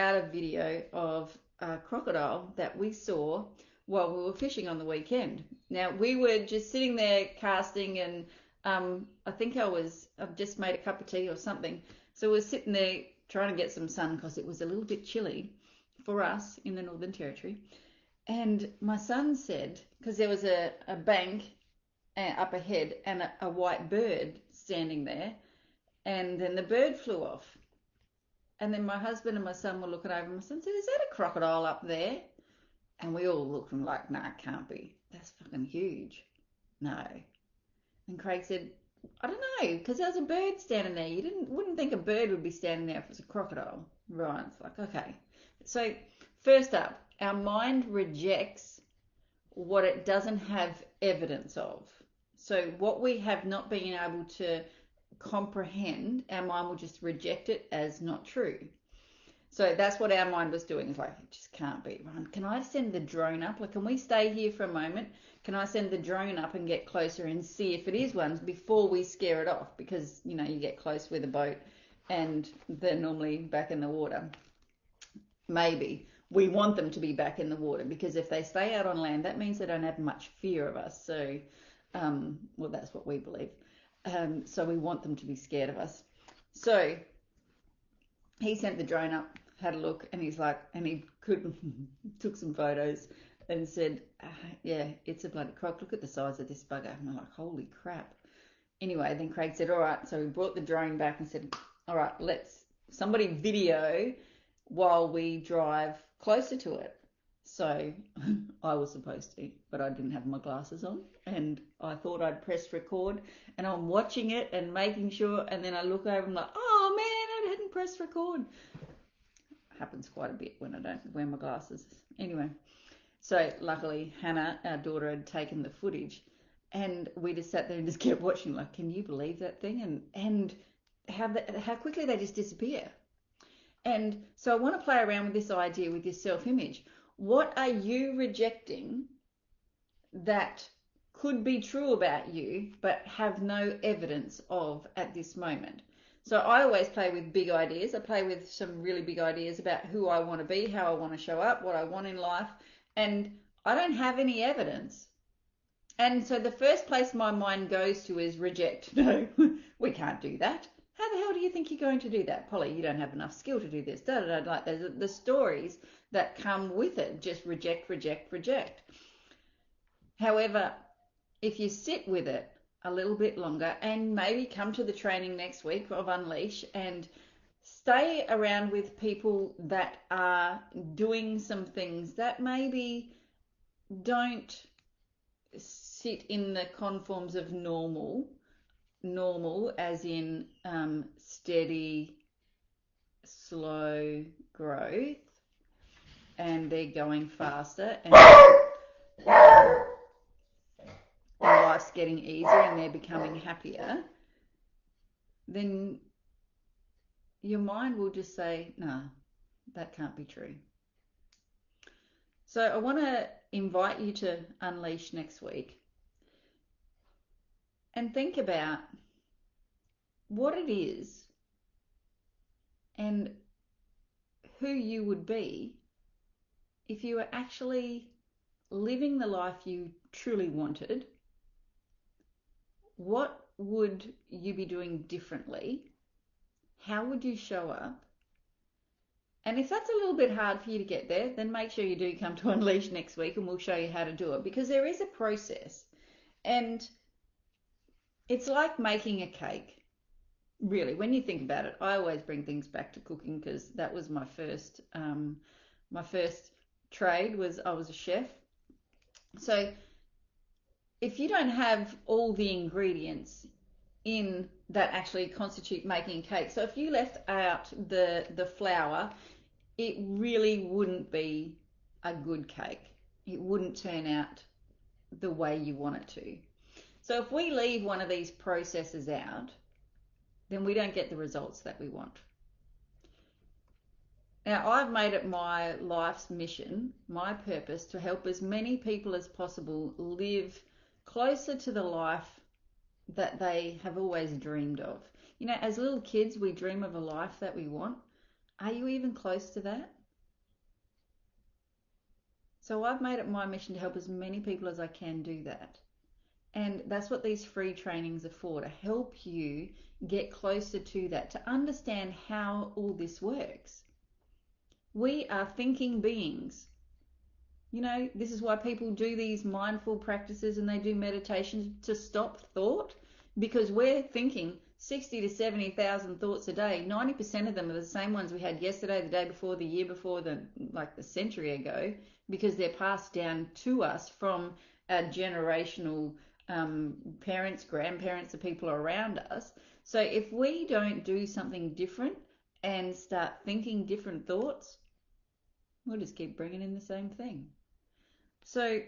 out a video of a crocodile that we saw while we were fishing on the weekend. Now, we were just sitting there casting, and I think I've just made a cup of tea or something. So we're sitting there trying to get some sun because it was a little bit chilly for us in the Northern Territory. And my son said, because there was a bank up ahead and a white bird standing there, and then the bird flew off. And then my husband and my son were looking over, and my son said, "Is that a crocodile up there?" And we all looked and like, "Nah, it can't be. That's fucking huge." No. And Craig said, "I don't know, because there's a bird standing there. You wouldn't think a bird would be standing there if it was a crocodile." Right. It's like, okay. So first up, our mind rejects what it doesn't have evidence of. So what we have not been able to comprehend, our mind will just reject it as not true. So that's what our mind was doing. It's like, it just can't be. Can I send the drone up? Like, can we stay here for a moment? Can I send the drone up and get closer and see if it is one before we scare it off? Because, you get close with a boat and they're normally back in the water. Maybe. We want them to be back in the water, because if they stay out on land, that means they don't have much fear of us. So, well, that's what we believe. So we want them to be scared of us. So he sent the drone up, had a look, and he took some photos and said, "Yeah, it's a bloody croc. Look at the size of this bugger." And I'm like, "Holy crap." Anyway, then Craig said, "All right." So we brought the drone back and said, "All right, let's somebody video while we drive closer to it." So I was supposed to, but I didn't have my glasses on, and I thought I'd press record, and I'm watching it and making sure, and then I look over and I'm like, "Oh man, I didn't press record." Happens quite a bit when I don't wear my glasses. Anyway, so luckily Hannah, our daughter, had taken the footage, and we just sat there and just kept watching, like, can you believe that thing? And how quickly they just disappear. And so I want to play around with this idea with your self-image. What are you rejecting that could be true about you but have no evidence of at this moment? So I always play with big ideas. I play with some really big ideas about who I want to be, how I want to show up, what I want in life, and I don't have any evidence. And so the first place my mind goes to is reject. No, we can't do that. How the hell do you think you're going to do that? Polly, you don't have enough skill to do this. Like the stories that come with it, just reject, reject, reject. However, if you sit with it a little bit longer and maybe come to the training next week of Unleash and stay around with people that are doing some things that maybe don't sit in the conforms of normal as in steady, slow growth, and they're going faster, and life's getting easier and they're becoming happier, then your mind will just say, "No, that can't be true." So I want to invite you to Unleash next week and think about what it is and who you would be if you were actually living the life you truly wanted. What would you be doing differently? How would you show up? And if that's a little bit hard for you to get there, then make sure you do come to Unleash next week and we'll show you how to do it, because there is a process. And it's like making a cake. Really, when you think about it, I always bring things back to cooking, because that was my first trade. I was a chef. So if you don't have all the ingredients in that actually constitute making a cake, so if you left out the flour, it really wouldn't be a good cake. It wouldn't turn out the way you want it to. So if we leave one of these processes out, then we don't get the results that we want. Now, I've made it my life's mission, my purpose, to help as many people as possible live closer to the life that they have always dreamed of. As little kids, we dream of a life that we want. Are you even close to that? So I've made it my mission to help as many people as I can do that. And that's what these free trainings are for, to help you get closer to that, to understand how all this works. We are thinking beings. You know, this is why people do these mindful practices and they do meditations to stop thought, because we're thinking 60 to 70,000 thoughts a day. 90% of them are the same ones we had yesterday, the day before, the year before, the century ago, because they're passed down to us from our generational parents, grandparents, the people around us. So if we don't do something different and start thinking different thoughts, we'll just keep bringing in the same thing. So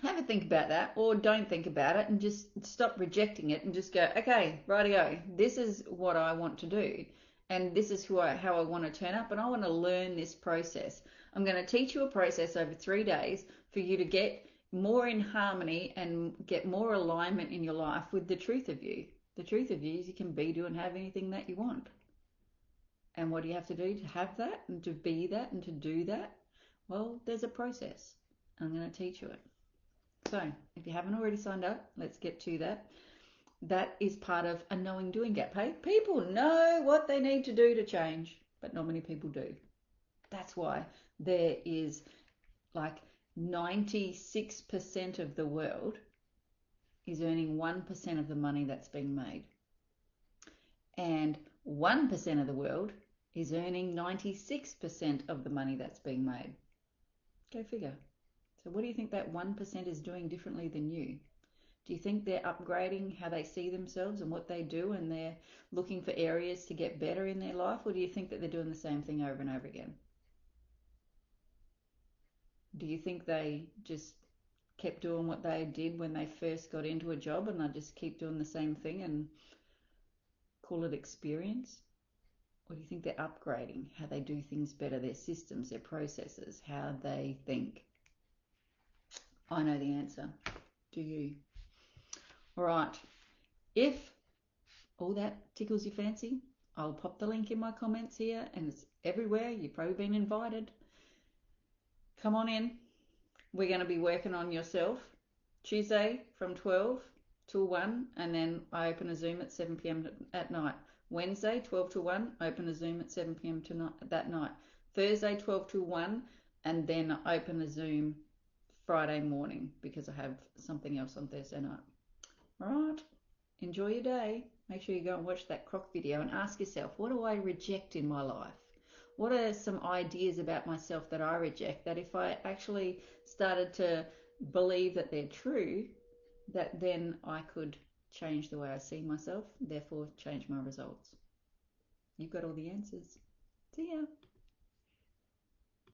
have a think about that, or don't think about it and just stop rejecting it and just go, okay, rightio, this is what I want to do, and this is how I want to turn up, and I want to learn this process. I'm going to teach you a process over 3 days for you to get more in harmony and get more alignment in your life with the truth of you. The truth of you is you can be, do, and have anything that you want. And what do you have to do to have that and to be that and to do that? Well, there's a process. I'm going to teach you it. So if you haven't already signed up, let's get to that. That is part of a knowing doing gap. Hey, people know what they need to do to change, but not many people do. That's why there is like 96% of the world is earning 1% of the money that's being made. And 1% of the world is earning 96% of the money that's being made. Go figure. So what do you think that 1% is doing differently than you? Do you think they're upgrading how they see themselves and what they do, and they're looking for areas to get better in their life? Or do you think that they're doing the same thing over and over again? Do you think they just kept doing what they did when they first got into a job and they just keep doing the same thing and call it experience? Or do you think they're upgrading how they do things better, their systems, their processes, how they think? I know the answer. Do you? All right. If all that tickles your fancy, I'll pop the link in my comments here, and it's everywhere. You've probably been invited. Come on in. We're going to be working on yourself Tuesday from 12 till 1, and then I open a Zoom at 7 p.m. at night. Wednesday 12 to 1, open a Zoom at 7 p.m. that night. Thursday 12 to 1, and then I open a Zoom Friday morning because I have something else on Thursday night. All right. Enjoy your day. Make sure you go and watch that croc video and ask yourself, what do I reject in my life? What are some ideas about myself that I reject, that if I actually started to believe that they're true, that then I could change the way I see myself, therefore change my results? You've got all the answers. See ya.